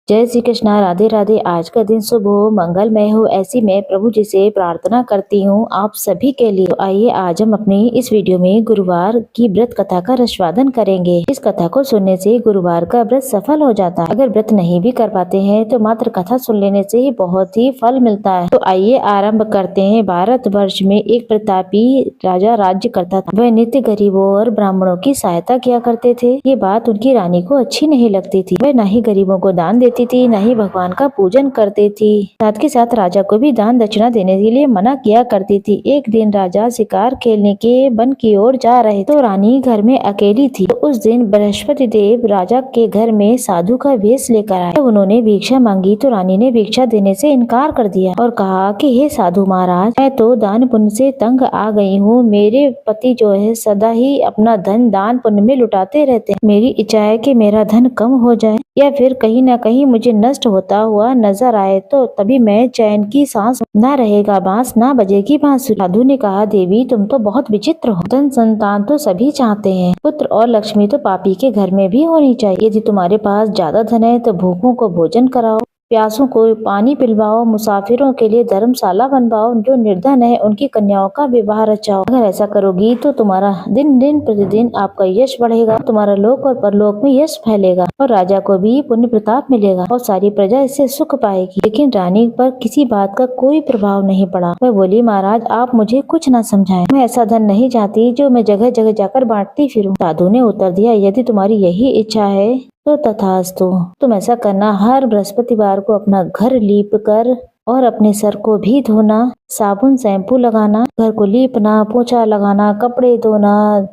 जय श्री कृष्णा। राधे राधे। आज का दिन शुभ हो, मंगलमय हो, ऐसी मैं प्रभु जी से प्रार्थना करती हूँ आप सभी के लिए। तो आइए आज हम अपनी इस वीडियो में गुरुवार की व्रत कथा का रसवादन करेंगे। इस कथा को सुनने से गुरुवार का व्रत सफल हो जाता है। अगर व्रत नहीं भी कर पाते हैं तो मात्र कथा सुन लेने से ही बहुत ही फल मिलता है। तो आइए आरम्भ करते हैं। भारत वर्ष में एक प्रतापी राजा राज्य करता था। वह नित्य गरीबों और ब्राह्मणों की सहायता किया करते थे। ये बात उनकी रानी को अच्छी नहीं लगती थी। वह न ही गरीबों को दान देती थी, न ही भगवान का पूजन करती थी। साथ के साथ राजा को भी दान दक्षिणा देने के लिए मना किया करती थी। एक दिन राजा शिकार खेलने के वन की ओर जा रहे तो रानी घर में अकेली थी। तो उस दिन बृहस्पति देव राजा के घर में साधु का वेश लेकर आए। जब उन्होंने भिक्षा मांगी तो रानी ने भिक्षा देने से इनकार कर दिया और कहा कि हे साधु महाराज, मैं तो दान पुण्य से तंग आ गई हूँ। मेरे पति जो है सदा ही अपना धन दान पुण्य में लुटाते रहते हैं। मेरी इच्छा है कि मेरा धन कम हो जाए या फिर कहीं न कहीं मुझे नष्ट होता हुआ नजर आए, तो तभी मैं चैन की सांस न रहेगा, बांस न बजेगी बांसुरी। साधु ने कहा, देवी तुम तो बहुत विचित्र हो। धन संतान तो सभी चाहते हैं, पुत्र और लक्ष्मी तो पापी के घर में भी होनी चाहिए। यदि तुम्हारे पास ज्यादा धन है तो भूखों को भोजन कराओ, प्यासों को पानी पिलवाओ, मुसाफिरों के लिए धर्मशाला बनवाओ, जो निर्धन है उनकी कन्याओं का विवाह रचाओ। अगर ऐसा करोगी तो तुम्हारा दिन दिन प्रतिदिन आपका यश बढ़ेगा, तुम्हारा लोक और परलोक में यश फैलेगा और राजा को भी पुण्य प्रताप मिलेगा और सारी प्रजा इससे सुख पाएगी। लेकिन रानी पर किसी बात का कोई प्रभाव नहीं पड़ा। वह बोली, महाराज आप मुझे कुछ न समझाएं, मैं ऐसा धन नहीं चाहती जो मैं जगह जगह जाकर बांटती फिरूं। साधु ने उत्तर दिया, यदि तुम्हारी यही इच्छा है तो तथास्तु। तुम ऐसा करना, हर बृहस्पतिवार को अपना घर लीप कर और अपने सर को भी धोना, साबुन शैम्पू लगाना, घर को लीपना, पोछा लगाना, कपड़े धोना,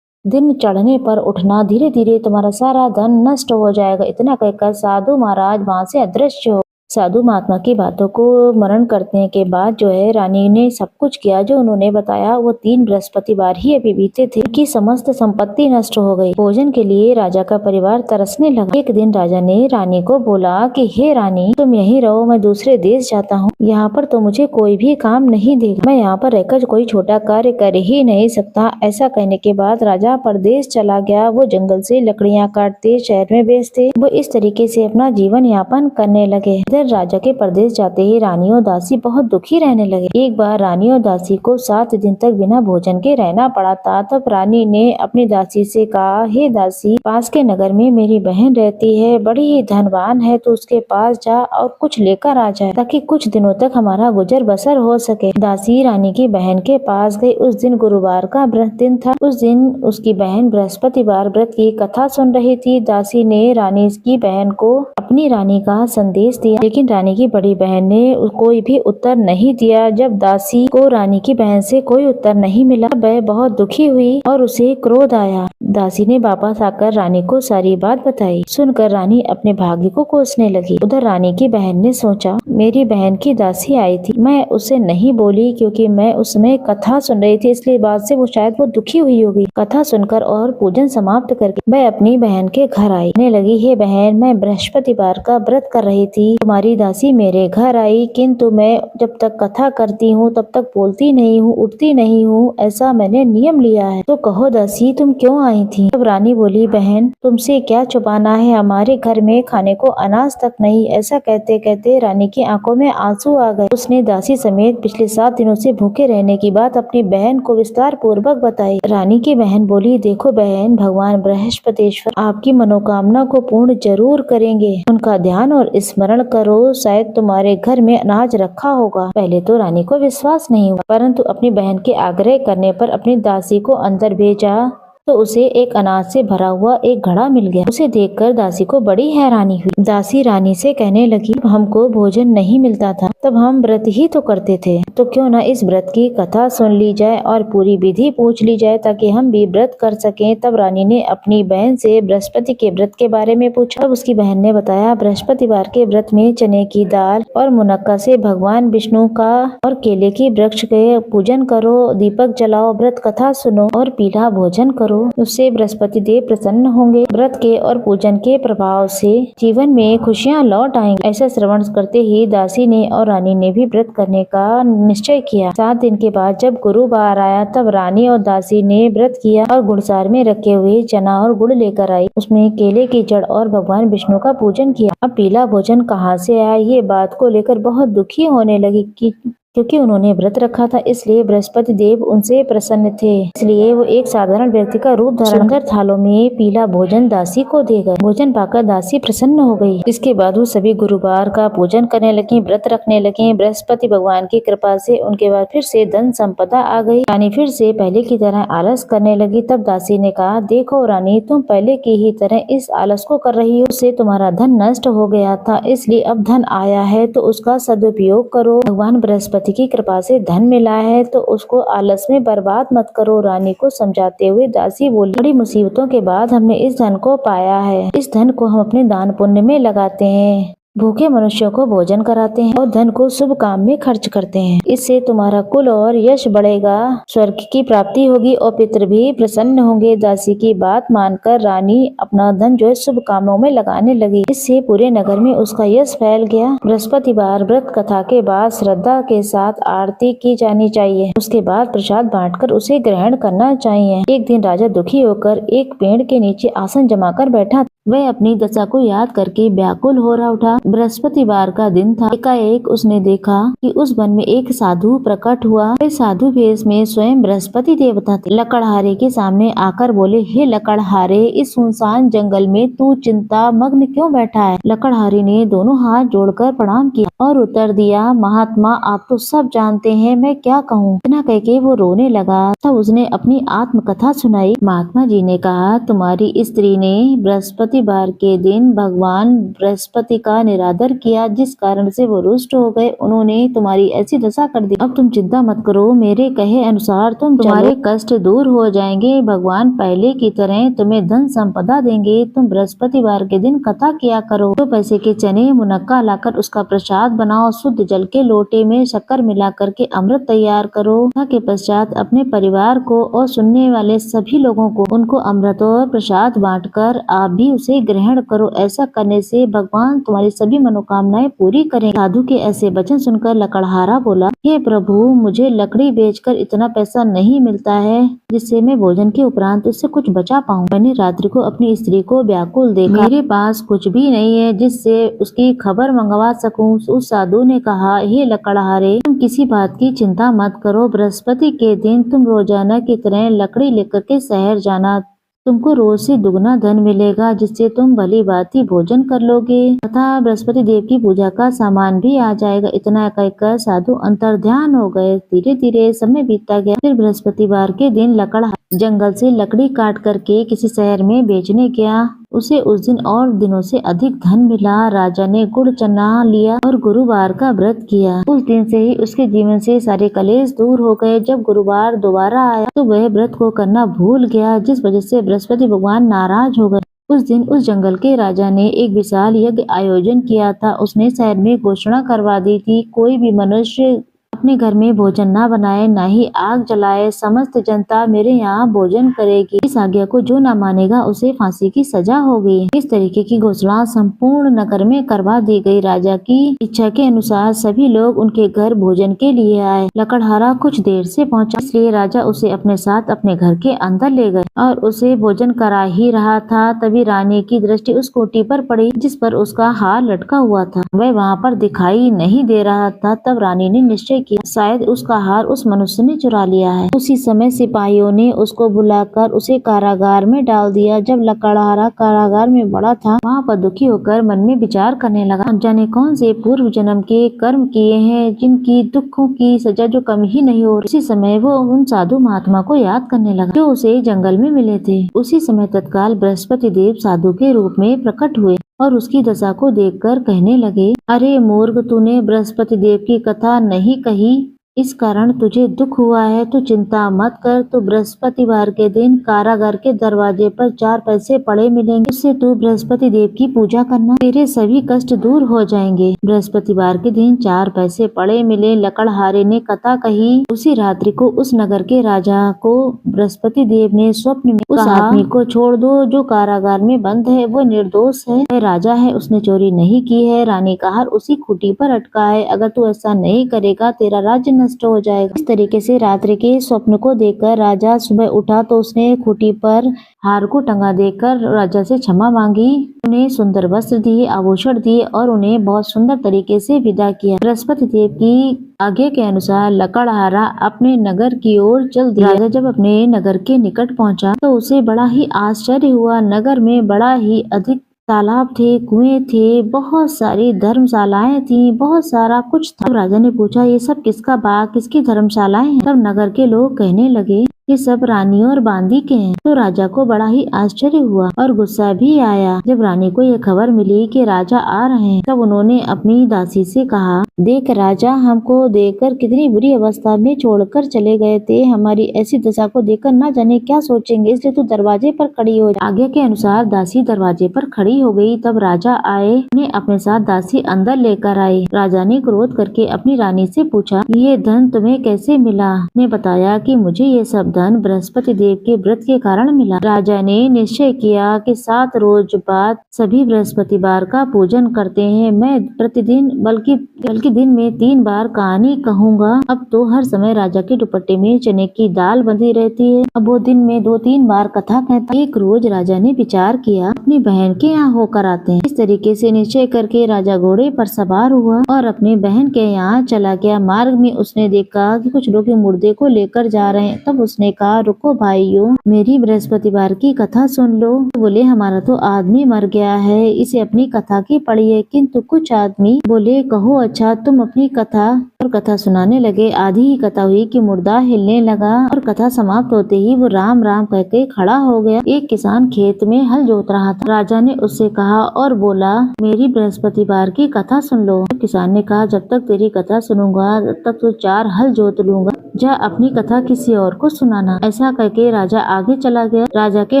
दिन चढ़ने पर उठना। धीरे धीरे तुम्हारा सारा धन नष्ट हो जाएगा। इतना कहकर साधु महाराज वहाँ से अदृश्य हो। साधु महात्मा की बातों को स्मरण करने के बाद जो है रानी ने सब कुछ किया जो उन्होंने बताया। वो 3 बृहस्पतिवार ही अभी बीते थे कि समस्त संपत्ति नष्ट हो गई। भोजन के लिए राजा का परिवार तरसने लगा। एक दिन राजा ने रानी को बोला कि हे रानी, तुम यहीं रहो, मैं दूसरे देश जाता हूँ। यहाँ पर तो मुझे कोई भी काम नहीं देगा, मैं यहाँ पर रहकर कोई छोटा कार्य कर ही नहीं सकता। ऐसा कहने के बाद राजा परदेश चला गया। वो जंगल से लकड़ियाँ काटते, शहर में बेचते, वो इस तरीके से अपना जीवन यापन करने लगे। राजा के परदेश जाते ही रानी और दासी बहुत दुखी रहने लगे। एक बार रानी और दासी को 7 दिन तक बिना भोजन के रहना पड़ा था। तब रानी ने अपनी दासी से कहा, हे दासी, पास के नगर में मेरी बहन रहती है, बड़ी ही धनवान है, तो उसके पास जा और कुछ लेकर आ जाए ताकि कुछ दिनों तक हमारा गुजर बसर हो सके। दासी रानी की बहन के पास गई। उस दिन गुरुवार का व्रत दिन था। उस दिन उसकी बहन बृहस्पतिवार व्रत की कथा सुन रही थी। दासी ने रानी की बहन को अपनी रानी का संदेश दिया, लेकिन रानी की बड़ी बहन ने कोई भी उत्तर नहीं दिया। जब दासी को रानी की बहन से कोई उत्तर नहीं मिला, वह बहुत दुखी हुई और उसे क्रोध आया। दासी ने वापस आकर रानी को सारी बात बताई। सुनकर रानी अपने भाग्य को कोसने लगी। उधर रानी की बहन ने सोचा, मेरी बहन की दासी आई थी, मैं उसे नहीं बोली क्योंकि मैं उसमें कथा सुन रही थी, इसलिए बात से वो शायद वो दुखी हुई होगी। कथा सुनकर और पूजन समाप्त करके मैं अपनी बहन के घर आई। कहने लगी, हे बहन, मैं बृहस्पतिवार का व्रत कर रही थी, तुम्हारी दासी मेरे घर आई, किंतु मैं जब तक कथा करती हूँ तब तक बोलती नहीं हूँ, उठती नहीं हूँ, ऐसा मैंने नियम लिया है। तो कहो दासी, तुम क्यों आई थी? तब रानी बोली, बहन तुमसे क्या छुपाना है, हमारे घर में खाने को अनाज तक नहीं। ऐसा कहते कहते रानी की आंखों में आंसू आ गए। उसने दासी समेत पिछले 7 दिनों से भूखे रहने की बात अपनी बहन को विस्तार पूर्वक बताई। रानी की बहन बोली, देखो बहन, भगवान बृहस्पतिश्वर आपकी मनोकामना को पूर्ण जरूर करेंगे। उनका ध्यान और स्मरण करो, शायद तुम्हारे घर में अनाज रखा होगा। पहले तो रानी को विश्वास नहीं हुआ, परंतु अपनी बहन के आग्रह करने पर अपनी दासी को अंदर भेजा तो उसे एक अनाज से भरा हुआ एक घड़ा मिल गया। उसे देखकर दासी को बड़ी हैरानी हुई। दासी रानी से कहने लगी, हमको भोजन नहीं मिलता था तब हम व्रत ही तो करते थे, तो क्यों न इस व्रत की कथा सुन ली जाए और पूरी विधि पूछ ली जाए ताकि हम भी व्रत कर सकें। तब रानी ने अपनी बहन से बृहस्पति के व्रत के बारे में पूछा। तब उसकी बहन ने बताया, बृहस्पतिवार के व्रत में चने की दाल और मुनक्का से भगवान विष्णु का और केले की वृक्ष के पूजन करो, दीपक जलाओ, व्रत कथा सुनो और पीला भोजन करो। करो, उससे बृहस्पति देव प्रसन्न होंगे। व्रत के और पूजन के प्रभाव से जीवन में खुशियाँ लौट आएंगी। ऐसा श्रवण करते ही दासी ने और रानी ने भी व्रत करने का निश्चय किया। 7 दिन के बाद जब गुरुवार आया तब रानी और दासी ने व्रत किया और गुड़सार में रखे हुए चना और गुड़ लेकर आई। उसमें केले की जड़ और भगवान विष्णु का पूजन किया। अब पीला भोजन कहाँ से आया, ये बात को लेकर बहुत दुखी होने लगी क्योंकि उन्होंने व्रत रखा था, इसलिए बृहस्पति देव उनसे प्रसन्न थे। इसलिए वो एक साधारण व्यक्ति का रूप धारण सुंदर थालों में पीला भोजन दासी को दे गए। भोजन पाकर दासी प्रसन्न हो गई। इसके बाद वो सभी गुरुवार का पूजन करने लगी, व्रत रखने लगी। बृहस्पति भगवान की कृपा से उनके बाद फिर से धन संपदा आ गई। रानी फिर से पहले की तरह आलस करने लगी। तब दासी ने कहा, देखो रानी, तुम पहले की ही तरह इस आलस को कर रही हो। उससे तुम्हारा धन नष्ट हो गया था, इसलिए अब धन आया है तो उसका सदुपयोग करो। भगवान बृहस्पति की कृपा से धन मिला है तो उसको आलस में बर्बाद मत करो। रानी को समझाते हुए दासी बोली, बड़ी मुसीबतों के बाद हमने इस धन को पाया है। इस धन को हम अपने दान पुण्य में लगाते हैं, भूखे मनुष्यों को भोजन कराते हैं और धन को शुभ काम में खर्च करते हैं। इससे तुम्हारा कुल और यश बढ़ेगा, स्वर्ग की प्राप्ति होगी और पितृ भी प्रसन्न होंगे। दासी की बात मानकर रानी अपना धन जो है शुभ कामों में लगाने लगी। इससे पूरे नगर में उसका यश फैल गया। बृहस्पतिवार व्रत कथा के बाद श्रद्धा के साथ आरती की जानी चाहिए। उसके बाद प्रसाद बांटकर उसे ग्रहण करना चाहिए। एक दिन राजा दुखी होकर एक पेड़ के नीचे आसन जमाकर बैठा। वह अपनी दशा को याद करके व्याकुल हो रहा उठा। बृहस्पतिवार का दिन था। एकाएक उसने देखा कि उस वन में एक साधु प्रकट हुआ। वे साधु वेश में स्वयं बृहस्पति देवता थे। लकड़हारे के सामने आकर बोले, हे लकड़हारे, इस सुनसान जंगल में तू चिंता मग्न क्यों बैठा है? लकड़हारे ने दोनों हाथ जोड़कर प्रणाम किया और उत्तर दिया, महात्मा, आप तो सब जानते हैं, मैं क्या कहूँ। इतना कह के वो रोने लगा। तब उसने अपनी आत्मकथा सुनाई। महात्मा जी ने कहा, तुम्हारी स्त्री ने बृहस्पतिवार के दिन भगवान बृहस्पति का निरादर किया, जिस कारण से वो रुष्ट हो गए। उन्होंने तुम्हारी ऐसी दशा कर दी। अब तुम चिंता मत करो, मेरे कहे अनुसार तुम्हारे कष्ट दूर हो जाएंगे। भगवान पहले की तरह तुम्हें धन संपदा देंगे। तुम बृहस्पतिवार के दिन कथा किया करो। 2 पैसे के चने मुनक्का लाकर उसका प्रसाद बनाओ। शुद्ध जल के लोटे में शक्कर मिला करके अमृत तैयार करो। कथा के पश्चात अपने परिवार को और सुनने वाले सभी लोगों को उनको अमृत और प्रसाद बांटकर आप भी उसे ग्रहण करो। ऐसा करने से भगवान तुम्हारी सभी मनोकामनाएं पूरी करें। साधु के ऐसे वचन सुनकर लकड़हारा बोला, हे प्रभु, मुझे लकड़ी बेचकर इतना पैसा नहीं मिलता है जिससे मैं भोजन के उपरांत उससे कुछ बचा पाऊँ। मैंने रात्रि को अपनी स्त्री को व्याकुल देखा। मेरे पास कुछ भी नहीं है जिससे उसकी खबर मंगवा सकूं। उस साधु ने कहा, हे लकड़हारे, तुम किसी बात की चिंता मत करो। बृहस्पति के दिन तुम रोजाना की तरह लकड़ी लेकर के शहर जाना। तुमको रोज से दुगना धन मिलेगा, जिससे तुम भली भांति भोजन कर लोगे तथा बृहस्पति देव की पूजा का सामान भी आ जाएगा। इतना कहकर साधु अंतर्ध्यान हो गए। धीरे धीरे समय बीतता गया। फिर बृहस्पतिवार के दिन लकड़हारा जंगल से लकड़ी काट करके किसी शहर में बेचने गया। उसे उस दिन और दिनों से अधिक धन मिला। राजा ने गुड़ चना लिया और गुरुवार का व्रत किया। उस दिन से ही उसके जीवन से सारे कलेश दूर हो गए। जब गुरुवार दोबारा आया तो वह व्रत को करना भूल गया, जिस वजह से बृहस्पति भगवान नाराज हो गए। उस दिन उस जंगल के राजा ने एक विशाल यज्ञ आयोजन किया था। उसने शहर में घोषणा करवा दी थी, कोई भी मनुष्य अपने घर में भोजन ना बनाए, ना ही आग जलाए। समस्त जनता मेरे यहाँ भोजन करेगी। इस आज्ञा को जो न मानेगा उसे फांसी की सजा होगी। इस तरीके की घोषणा संपूर्ण नगर में करवा दी गई। राजा की इच्छा के अनुसार सभी लोग उनके घर भोजन के लिए आए। लकड़हारा कुछ देर से पहुंचा, इसलिए राजा उसे अपने साथ अपने घर के अंदर ले गए और उसे भोजन करा ही रहा था। तभी रानी की दृष्टि उस कोठी पर पड़ी जिस पर उसका हार लटका हुआ था। वह वहाँ पर दिखाई नहीं दे रहा था। तब रानी ने निश्चय किया, शायद उसका हार उस मनुष्य ने चुरा लिया है। उसी समय सिपाहियों ने उसको बुलाकर उसे कारागार में डाल दिया। जब लकड़हारा कारागार में बड़ा था, वहाँ पर दुखी होकर मन में विचार करने लगा, जाने कौन से पूर्व जन्म के कर्म किए हैं जिनकी दुखों की सजा जो कम ही नहीं हो रही। उसी समय वो उन साधु महात्मा को याद करने लगा जो उसे जंगल में मिले थे। उसी समय तत्काल बृहस्पति देव साधु के रूप में प्रकट हुए और उसकी दशा को देखकर कहने लगे, अरे मूर्ख, तूने बृहस्पति देव की कथा नहीं कही। इस कारण तुझे दुख हुआ है, तू चिंता मत कर। तो बृहस्पतिवार के दिन कारागार के दरवाजे पर 4 पैसे पड़े मिलेंगे, उससे तू बृहस्पति देव की पूजा करना, तेरे सभी कष्ट दूर हो जाएंगे। बृहस्पतिवार के दिन 4 पैसे पड़े मिले। लकड़हारे ने कथा कही। उसी रात्रि को उस नगर के राजा को बृहस्पति देव ने स्वप्न में उस आदमी को छोड़ दो जो कारागार में बंद है, वो निर्दोष है, वह राजा है, उसने चोरी नहीं की है, रानी का हार उसी खूंटी पर अटका है, अगर तू ऐसा नहीं करेगा तेरा राज्य नष्ट हो जाएगा। इस तरीके से रात्रि के स्वप्न को देखकर राजा सुबह उठा तो उसने खूंटी पर हार को टंगा देखकर राजा से क्षमा मांगी, उन्हें सुंदर वस्त्र दिए, आभूषण दिए और उन्हें बहुत सुंदर तरीके से विदा किया। बृहस्पति देव की आज्ञा के अनुसार लकड़हारा अपने नगर की ओर चल दिया। राजा जब अपने नगर के निकट पहुंचा तो उसे बड़ा ही आश्चर्य हुआ। नगर में बड़ा ही अधिक तालाब थे, कुएं थे, बहुत सारी धर्मशालाएं थी, बहुत सारा कुछ था। तब राजा ने पूछा, ये सब किसका बाग, किसकी धर्मशालाएं हैं? तब नगर के लोग कहने लगे, ये सब रानी और बांदी के हैं। तो राजा को बड़ा ही आश्चर्य हुआ और गुस्सा भी आया। जब रानी को यह खबर मिली कि राजा आ रहे हैं, तब उन्होंने अपनी दासी से कहा, देख राजा हमको देखकर कितनी बुरी अवस्था में छोड़कर चले गए थे, हमारी ऐसी दशा को देखकर न जाने क्या सोचेंगे, इसलिए तू दरवाजे पर खड़ी हो जा। आज्ञा के अनुसार दासी दरवाजे पर खड़ी हो गई। तब राजा आए, उन्हें अपने साथ दासी अंदर लेकर आई। राजा ने क्रोध करके अपनी रानी से पूछा, ये धन तुम्हें कैसे मिला? ने बताया कि मुझे ये सब धन बृहस्पति देव के व्रत के कारण मिला। राजा ने निश्चय किया कि 7 रोज बाद सभी बृहस्पतिवार का पूजन करते हैं। मैं प्रतिदिन बल्कि दिन में 3 बार कहानी कहूँगा। अब तो हर समय राजा के दुपट्टे में चने की दाल बंधी रहती है। अब वो दिन में 2-3 बार कथा कहता। एक रोज राजा ने विचार किया, अपनी बहन के यहाँ होकर आते हैं। इस तरीके से निश्चय करके राजा घोड़े पर सवार हुआ और अपनी बहन के यहाँ चला गया। मार्ग में उसने देखा कि कुछ लोग मुर्दे को लेकर जा रहे हैं। तब उसने कहा, रुको भाइयों, मेरी बृहस्पतिवार की कथा सुन लो। बोले, हमारा तो आदमी मर गया है, इसे अपनी कथा की पढ़िए। किंतु कुछ आदमी बोले, कहो अच्छा तुम अपनी कथा। और कथा सुनाने लगे। आधी ही कथा हुई कि मुर्दा हिलने लगा और कथा समाप्त होते ही वो राम राम कहके खड़ा हो गया। एक किसान खेत में हल जोत रहा था। राजा ने उससे कहा और बोला, मेरी बृहस्पतिवार की कथा सुन लो। तो किसान ने कहा, जब तक तेरी कथा सुनूंगा तब तक तो 4 हल जोत लूंगा, जा अपनी कथा किसी और को सुनाना। ऐसा कहके राजा आगे चला गया। राजा के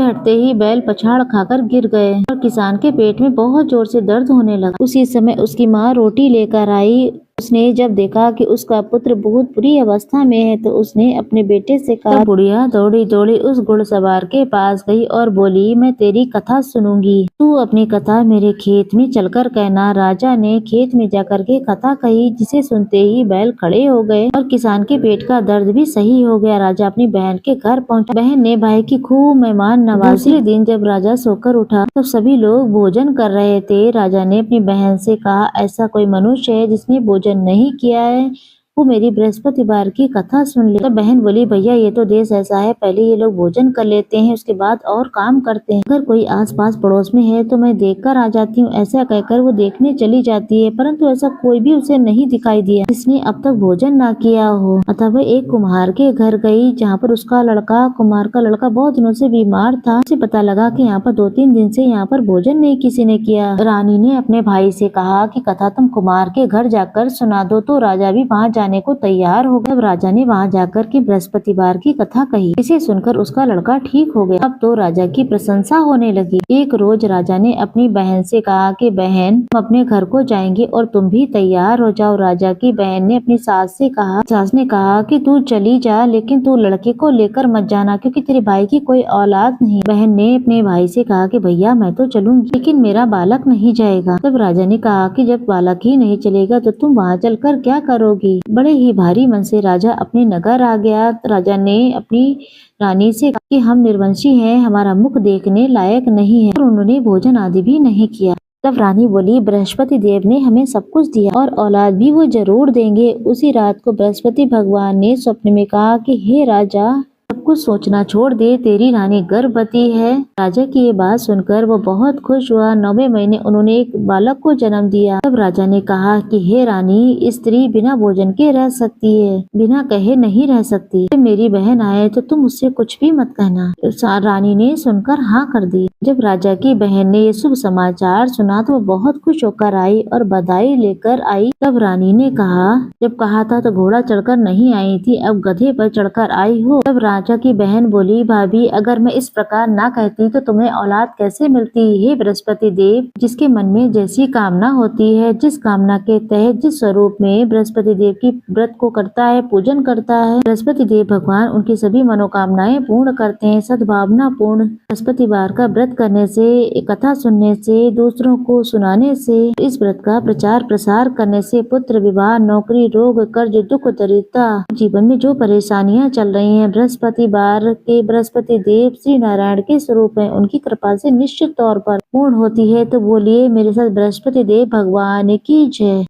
हटते ही बैल पछाड़ खाकर गिर गए और किसान के पेट में बहुत जोर से दर्द होने लगा। उसी समय उसकी माँ रोटी लेकर आई। उसने जब देखा कि उसका पुत्र बहुत बुरी अवस्था में है तो उसने अपने बेटे से कहा। बुढ़िया दौड़ी दौड़ी उस घुड़सवार के पास गई और बोली, मैं तेरी कथा सुनूंगी, तू अपनी कथा मेरे खेत में चलकर कहना। राजा ने खेत में जाकर के कथा कही, जिसे सुनते ही बैल खड़े हो गए और किसान के पेट का दर्द भी सही हो गया। राजा अपनी बहन के घर पहुंचा। बहन ने भाई की खूब मेहमान नवाजी। दूसरे दिन जब राजा सोकर उठा तब सभी लोग भोजन कर रहे थे। राजा ने अपनी बहन से कहा, ऐसा कोई मनुष्य है जिसने भोजन नहीं किया है, वो मेरी बृहस्पतिवार की कथा सुन ले। तब बहन बोली, भैया ये तो देश ऐसा है, पहले ये लोग भोजन कर लेते हैं, उसके बाद और काम करते हैं। अगर कोई आसपास पड़ोस में है तो मैं देखकर आ जाती हूँ। ऐसा कहकर वो देखने चली जाती है, परंतु ऐसा कोई भी उसे नहीं दिखाई दिया जिसने अब तक भोजन ना किया हो। अतः वह एक कुम्हार के घर गई, जहाँ पर उसका लड़का, कुम्हार का लड़का बहुत दिनों से बीमार था। उसे पता लगा कि यहाँ पर 2-3 दिन से यहाँ पर भोजन नहीं किसी ने किया। रानी ने अपने भाई से कहा कि कथा तुम कुम्हार के घर जाकर सुना दो। तो राजा भी वहाँ जाने को तैयार हो गया। राजा ने वहाँ जाकर के बृहस्पतिवार की कथा कही। इसे सुनकर उसका लड़का ठीक हो गया। अब तो राजा की प्रशंसा होने लगी। एक रोज राजा ने अपनी बहन से कहा कि बहन, हम अपने घर को जाएंगे और तुम भी तैयार हो जाओ। राजा की बहन ने अपनी सास से कहा। सास ने कहा कि तू चली जा, लेकिन तू लड़के को लेकर मत जाना, क्योंकि तेरे भाई की कोई औलाद नहीं। बहन ने अपने भाई से कहा कि भैया मैं तो चलूंगी, लेकिन मेरा बालक नहीं जाएगा। तब राजा ने कहा कि जब बालक ही नहीं चलेगा तो तुम वहाँ चलकर क्या करोगी? बड़े ही भारी मन से राजा अपने नगर आ गया। राजा ने अपनी रानी से कहा कि हम निर्वंशी हैं, हमारा मुख देखने लायक नहीं है, और उन्होंने भोजन आदि भी नहीं किया। तब रानी बोली, बृहस्पति देव ने हमें सब कुछ दिया और औलाद भी वो जरूर देंगे। उसी रात को बृहस्पति भगवान ने स्वप्न में कहा कि हे राजा, सब कुछ सोचना छोड़ दे, तेरी रानी गर्भवती है। राजा की ये बात सुनकर वो बहुत खुश हुआ। 9वें महीने उन्होंने एक बालक को जन्म दिया। तब राजा ने कहा कि हे रानी, स्त्री बिना भोजन के रह सकती है, बिना कहे नहीं रह सकती। जब मेरी बहन आए तो तुम उससे कुछ भी मत कहना। रानी ने सुनकर हाँ कर दी। जब राजा की बहन ने ये शुभ समाचार सुना तो वो बहुत खुश होकर आई और बधाई लेकर आई। तब रानी ने कहा, जब कहा था तो घोड़ा चढ़कर नहीं आई थी, अब गधे पर चढ़कर आई हो। तब राजा की बहन बोली, भाभी अगर मैं इस प्रकार ना कहती तो तुम्हें औलाद कैसे मिलती। हे बृहस्पति देव, जिसके मन में जैसी कामना होती है, जिस कामना के तहत जिस स्वरूप में बृहस्पति देव की व्रत को करता है, पूजन करता है, बृहस्पति देव भगवान उनकी सभी मनोकामनाएं पूर्ण करते हैं। सद्भावना पूर्ण बृहस्पतिवार का व्रत करने से, कथा सुनने से, दूसरों को सुनाने से, इस व्रत का प्रचार प्रसार करने से पुत्र, विवाह, नौकरी, रोग, कर्ज, दुख, दरिद्रता, जीवन में जो परेशानियां चल रही हैं, बृहस्पतिवार के बृहस्पति देव श्री नारायण के स्वरूप है, उनकी कृपा से निश्चित तौर पर पूर्ण होती है। तो बोलिए मेरे साथ बृहस्पति देव भगवान की जय।